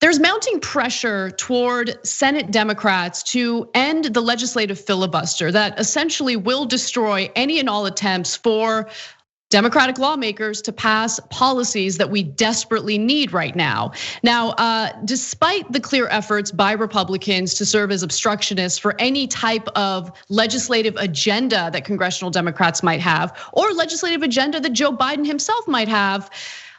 There's mounting pressure toward Senate Democrats to end the legislative filibuster that essentially will destroy any and all attempts for Democratic lawmakers to pass policies that we desperately need right now. Now, despite the clear efforts by Republicans to serve as obstructionists for any type of legislative agenda that congressional Democrats might have, or legislative agenda that Joe Biden himself might have,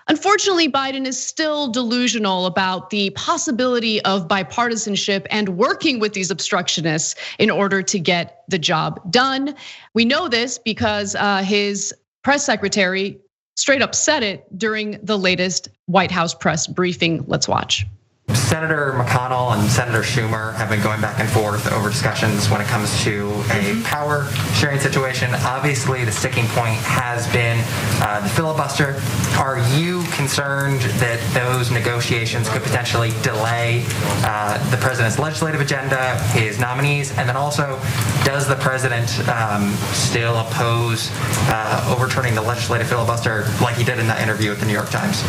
unfortunately, Biden is still delusional about the possibility of bipartisanship and working with these obstructionists in order to get the job done. We know this because his press secretary straight up said it during the latest White House press briefing. Let's watch. Senator McConnell and Senator Schumer have been going back and forth over discussions when it comes to a power sharing situation. Obviously, the sticking point has been the filibuster. Are you concerned that those negotiations could potentially delay the president's legislative agenda, his nominees, and then also, does the president still oppose overturning the legislative filibuster like he did in that interview with the New York Times?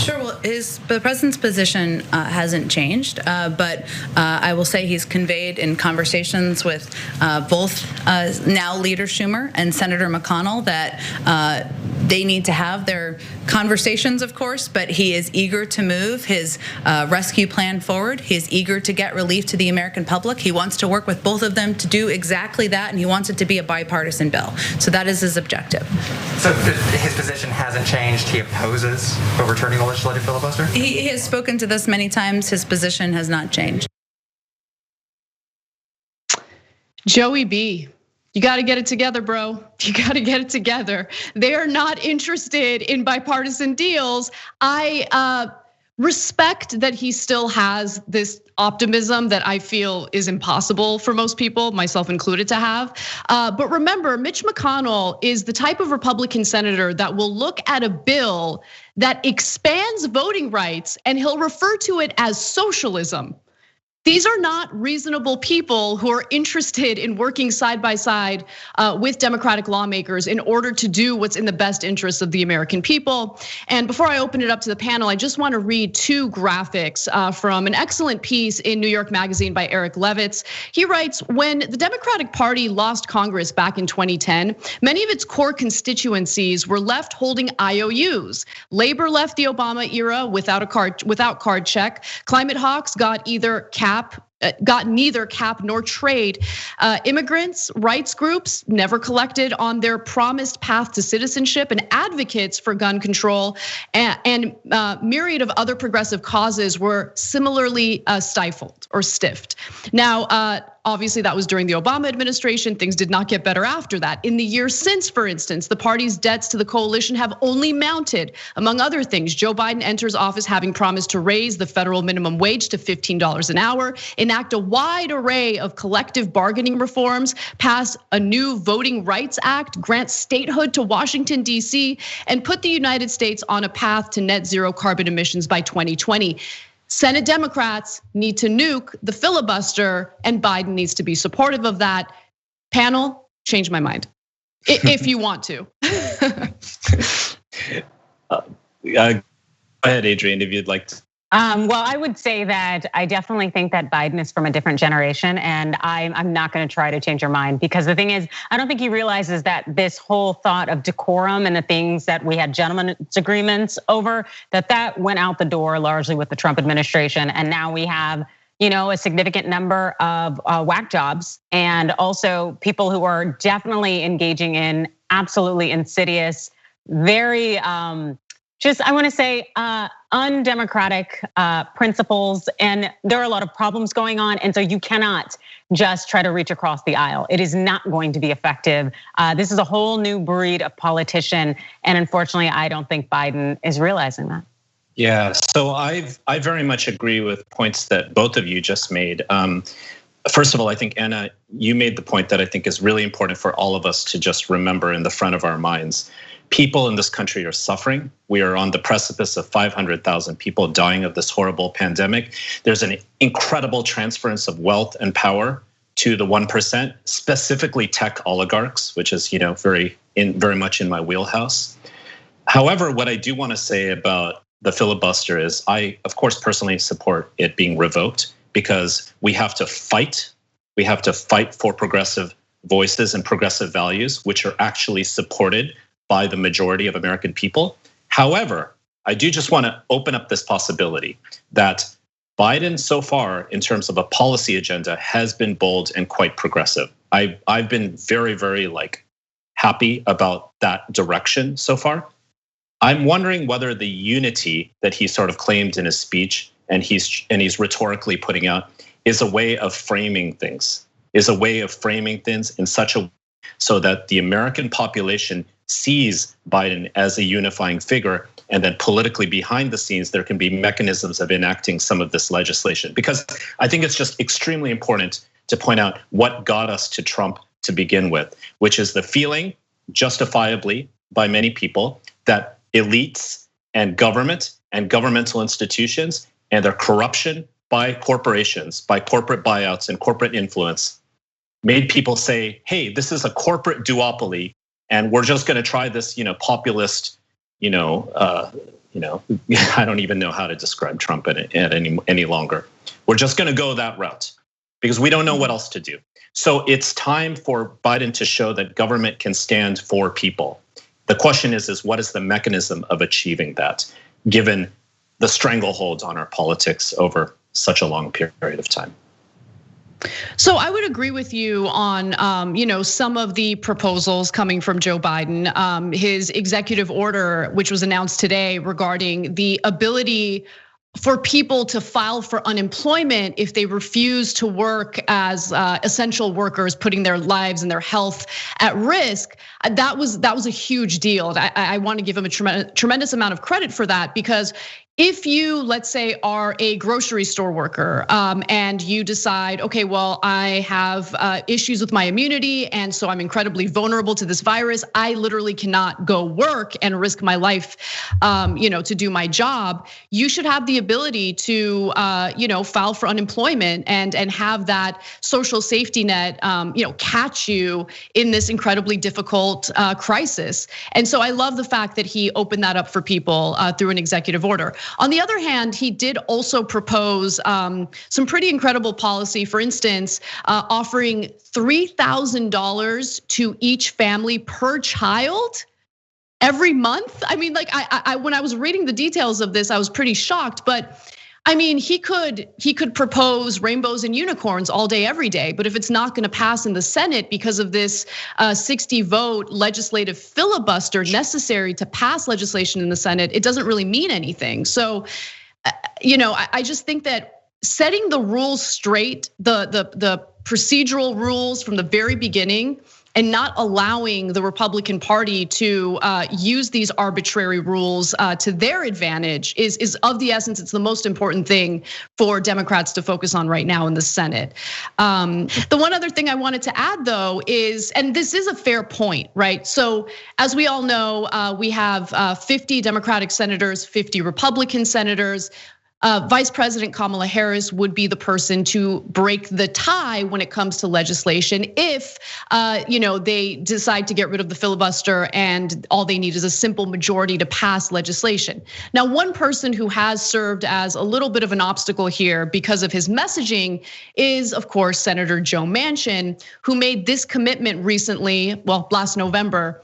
Sure. Well, the president's position hasn't changed, but I will say he's conveyed in conversations with both now Leader Schumer and Senator McConnell that they need to have their conversations, of course, but he is eager to move his rescue plan forward. He is eager to get relief to the American public. He wants to work with both of them to do exactly that, and he wants it to be a bipartisan bill. So that is his objective. So his position hasn't changed. He opposes overturning the legislative filibuster? He has spoken to this many times. His position has not changed. Joey B, you got to get it together, bro. You got to get it together. They are not interested in bipartisan deals. I respect that he still has this optimism that I feel is impossible for most people, myself included, to have. But remember, Mitch McConnell is the type of Republican senator that will look at a bill that expands voting rights and he'll refer to it as socialism. These are not reasonable people who are interested in working side by side with Democratic lawmakers in order to do what's in the best interest of the American people. And before I open it up to the panel, I just want to read two graphics from an excellent piece in New York Magazine by Eric Levitz. He writes, when the Democratic Party lost Congress back in 2010, many of its core constituencies were left holding IOUs. Labor left the Obama era without card check. Climate hawks got neither cap nor trade. Immigrants, rights groups never collected on their promised path to citizenship, and advocates for gun control and myriad of other progressive causes were similarly stifled or stiffed. Now, obviously that was during the Obama administration. Things did not get better after that. In the years since, for instance, the party's debts to the coalition have only mounted. Among other things, Joe Biden enters office having promised to raise the federal minimum wage to $15 an hour, enact a wide array of collective bargaining reforms, pass a new Voting Rights Act, grant statehood to Washington, D.C., and put the United States on a path to net zero carbon emissions by 2020. Senate Democrats need to nuke the filibuster, and Biden needs to be supportive of that. Panel, change my mind, if you want to. Go ahead, Adrienne, if you'd like to. Well, I would say that I definitely think that Biden is from a different generation, and I'm not going to try to change your mind, because the thing is, I don't think he realizes that this whole thought of decorum and the things that we had gentlemen's agreements over, that went out the door largely with the Trump administration, and now we have, a significant number of whack jobs, and also people who are definitely engaging in absolutely insidious, very I want to say undemocratic principles, and there are a lot of problems going on, and so you cannot just try to reach across the aisle. It is not going to be effective. This is a whole new breed of politician, and unfortunately, I don't think Biden is realizing that. Yeah, so I very much agree with points that both of you just made. First of all, I think, Anna, you made the point that I think is really important for all of us to just remember in the front of our minds. People in this country are suffering. We are on the precipice of 500,000 people dying of this horrible pandemic. There's an incredible transference of wealth and power to the 1%, specifically tech oligarchs, which is very much in my wheelhouse. However, what I do want to say about the filibuster is I, of course, personally support it being revoked because we have to fight. We have to fight for progressive voices and progressive values, which are actually supported by the majority of American people. However, I do just want to open up this possibility that Biden so far, in terms of a policy agenda, has been bold and quite progressive. I've been very, very happy about that direction so far. I'm wondering whether the unity that he sort of claimed in his speech and he's rhetorically putting out is a way of framing things, in such a way so that the American population sees Biden as a unifying figure, and then politically behind the scenes, there can be mechanisms of enacting some of this legislation. Because I think it's just extremely important to point out what got us to Trump to begin with, which is the feeling, justifiably by many people, that elites and government and governmental institutions and their corruption by corporations, by corporate buyouts and corporate influence made people say, hey, this is a corporate duopoly, and we're just gonna try this, populist, I don't even know how to describe Trump any longer. We're just gonna go that route because we don't know what else to do. So it's time for Biden to show that government can stand for people. The question is what is the mechanism of achieving that, given the stranglehold on our politics over such a long period of time? So I would agree with you on, some of the proposals coming from Joe Biden. His executive order, which was announced today, regarding the ability for people to file for unemployment if they refuse to work as essential workers, putting their lives and their health at risk. That was a huge deal. I want to give him a tremendous amount of credit for that, because if you, let's say, are a grocery store worker and you decide, okay, well, I have issues with my immunity, and so I'm incredibly vulnerable to this virus. I literally cannot go work and risk my life, to do my job. You should have the ability to, file for unemployment and have that social safety net, catch you in this incredibly difficult crisis. And so I love the fact that he opened that up for people through an executive order. On the other hand, he did also propose some pretty incredible policy. For instance, offering $3,000 to each family per child every month. I mean, when I was reading the details of this, I was pretty shocked. But I mean, he could propose rainbows and unicorns all day, every day. But if it's not going to pass in the Senate because of this 60-vote legislative filibuster necessary to pass legislation in the Senate, it doesn't really mean anything. So, I just think that setting the rules straight, the procedural rules from the very beginning, and not allowing the Republican Party to use these arbitrary rules to their advantage is of the essence. It's the most important thing for Democrats to focus on right now in the Senate. The one other thing I wanted to add, though, is, and this is a fair point, right? So as we all know, we have 50 Democratic senators, 50 Republican senators. Vice President Kamala Harris would be the person to break the tie when it comes to legislation if they decide to get rid of the filibuster and all they need is a simple majority to pass legislation. Now, one person who has served as a little bit of an obstacle here because of his messaging is, of course, Senator Joe Manchin, who made this commitment recently, last November,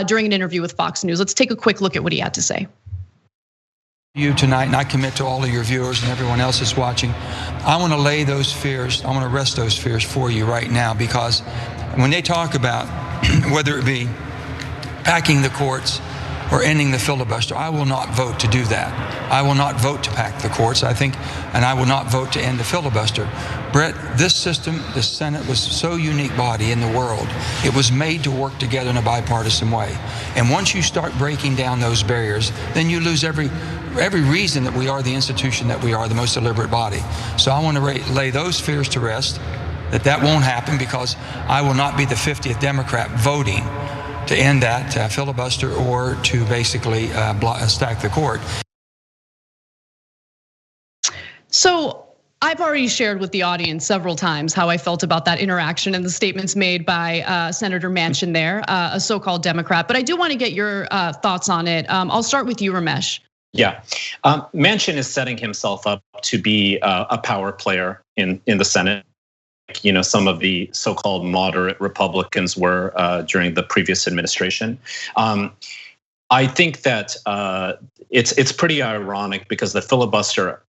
during an interview with Fox News. Let's take a quick look at what he had to say. You tonight, and I commit to all of your viewers and everyone else that's watching, I want to lay those fears, I want to rest those fears for you right now, because when they talk about whether it be packing the courts or ending the filibuster, I will not vote to do that. I will not vote to pack the courts, I think, and I will not vote to end the filibuster. Brett, this system, the Senate, was so unique body in the world. It was made to work together in a bipartisan way. And once you start breaking down those barriers, then you lose every reason that we are the institution that we are, the most deliberate body. So I want to lay those fears to rest, that won't happen, because I will not be the 50th Democrat voting to end that filibuster or to basically stack the court. So I've already shared with the audience several times how I felt about that interaction and the statements made by Senator Manchin there, a so-called Democrat. But I do want to get your thoughts on it. I'll start with you, Ramesh. Yeah, Manchin is setting himself up to be a power player in the Senate. You know, some of the so-called moderate Republicans were during the previous administration. I think that it's pretty ironic because the filibuster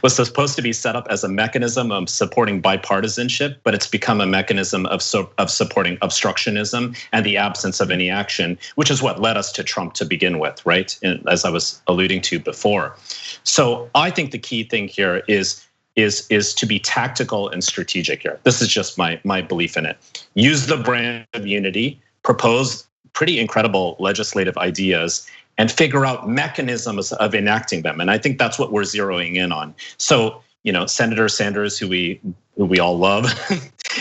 was supposed to be set up as a mechanism of supporting bipartisanship, but it's become a mechanism of supporting obstructionism and the absence of any action, which is what led us to Trump to begin with, right? As I was alluding to before. So I think the key thing here is to be tactical and strategic here. This is just my belief in it. Use the brand of unity, propose pretty incredible legislative ideas, and figure out mechanisms of enacting them. And I think that's what we're zeroing in on. So, you know, Senator Sanders, who we all love,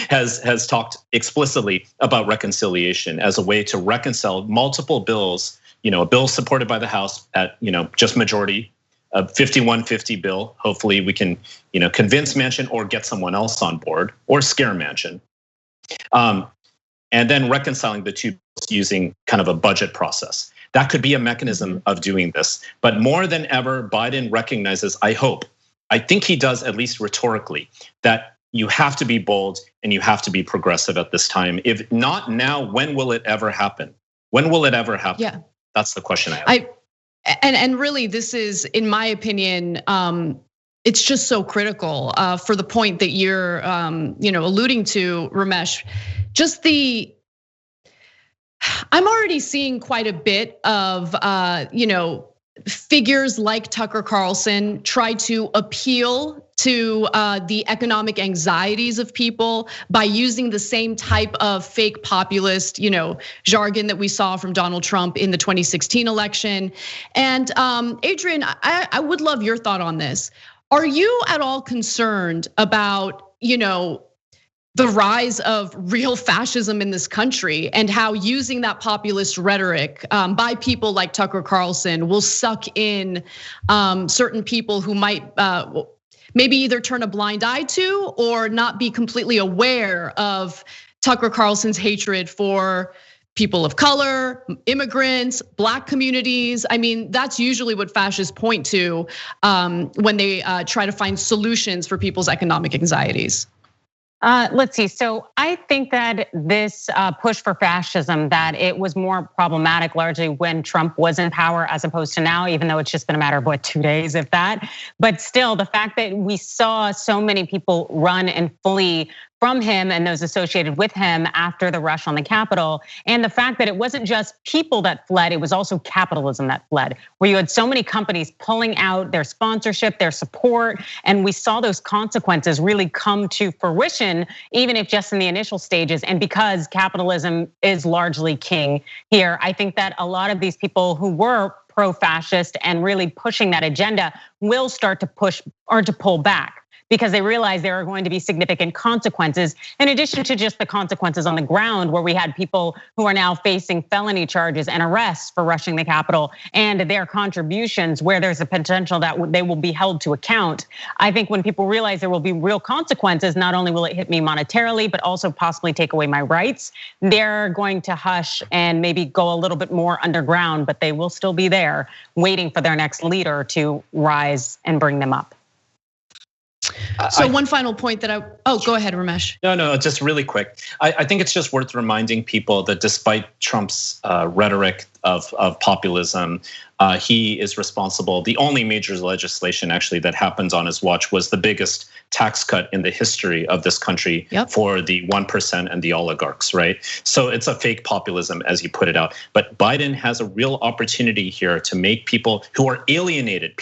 has talked explicitly about reconciliation as a way to reconcile multiple bills. You know, a bill supported by the House at just majority, a 51-50 bill. Hopefully, we can convince Manchin or get someone else on board or scare Manchin. And then reconciling the two bills using kind of a budget process. That could be a mechanism of doing this. But more than ever, Biden recognizes, I think he does, at least rhetorically, that you have to be bold and you have to be progressive at this time. If not now, when will it ever happen? When will it ever happen? Yeah. That's the question I have. And really, this is, in my opinion, it's just so critical for the point that you're alluding to, Ramesh. Just I'm already seeing quite a bit of figures like Tucker Carlson try to appeal to the economic anxieties of people by using the same type of fake populist, jargon that we saw from Donald Trump in the 2016 election. And Adrienne, I would love your thought on this. Are you at all concerned about, the rise of real fascism in this country and how using that populist rhetoric by people like Tucker Carlson will suck in certain people who might maybe either turn a blind eye to or not be completely aware of Tucker Carlson's hatred for people of color, immigrants, Black communities? I mean, that's usually what fascists point to when they try to find solutions for people's economic anxieties. Let's see. So I think that this push for fascism, that it was more problematic largely when Trump was in power as opposed to now, even though it's just been a matter of 2 days, if that. But still, the fact that we saw so many people run and flee from him and those associated with him after the rush on the Capitol, and the fact that it wasn't just people that fled, it was also capitalism that fled, where you had so many companies pulling out their sponsorship, their support, and we saw those consequences really come to fruition, even if just in the initial stages. And because capitalism is largely king here, I think that a lot of these people who were pro-fascist and really pushing that agenda will start to push or to pull back, because they realize there are going to be significant consequences, in addition to just the consequences on the ground, where we had people who are now facing felony charges and arrests for rushing the Capitol, and their contributions, where there's a potential that they will be held to account. I think when people realize there will be real consequences, not only will it hit me monetarily, but also possibly take away my rights, they're going to hush and maybe go a little bit more underground, but they will still be there waiting for their next leader to rise and bring them up. So one final point that go ahead, Ramesh. No, just really quick. I think it's just worth reminding people that despite Trump's rhetoric of populism, he is responsible. The only major legislation actually that happened on his watch was the biggest tax cut in the history of this country for the 1% and the oligarchs, right? So it's a fake populism, as you put it out. But Biden has a real opportunity here to make people who are alienated,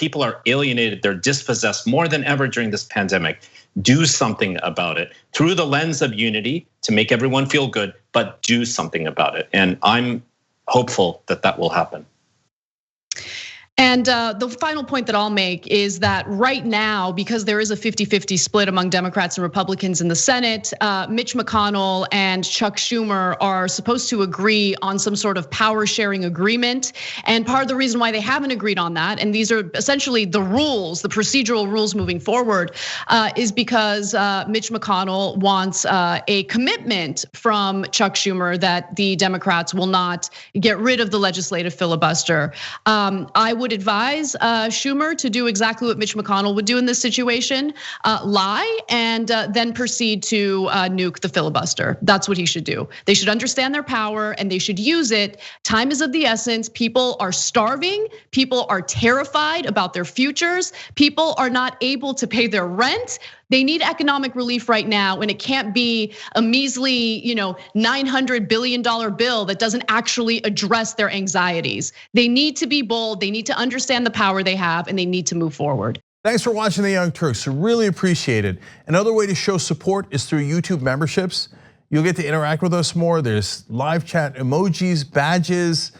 they're dispossessed more than ever during this pandemic, do something about it through the lens of unity to make everyone feel good, but do something about it. And I'm hopeful that that will happen. And the final point that I'll make is that right now, because there is a 50-50 split among Democrats and Republicans in the Senate, Mitch McConnell and Chuck Schumer are supposed to agree on some sort of power sharing agreement. And part of the reason why they haven't agreed on that, and these are essentially the rules, the procedural rules moving forward, is because Mitch McConnell wants a commitment from Chuck Schumer that the Democrats will not get rid of the legislative filibuster. I would would advise Schumer to do exactly what Mitch McConnell would do in this situation, lie and then proceed to nuke the filibuster. That's what he should do. They should understand their power and they should use it. Time is of the essence. People are starving. People are terrified about their futures. People are not able to pay their rent. They need economic relief right now, and it can't be a measly, $900 billion bill that doesn't actually address their anxieties. They need to be bold, they need to understand the power they have, and they need to move forward. Thanks for watching The Young Turks, really appreciate it. Another way to show support is through YouTube memberships. You'll get to interact with us more. There's live chat emojis, badges.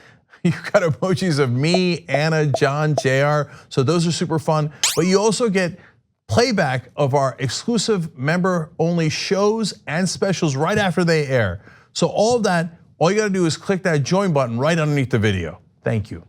You've got emojis of me, Anna, John, JR, so those are super fun. But you also get playback of our exclusive member-only shows and specials right after they air. So all of that, all you gotta do is click that join button right underneath the video. Thank you.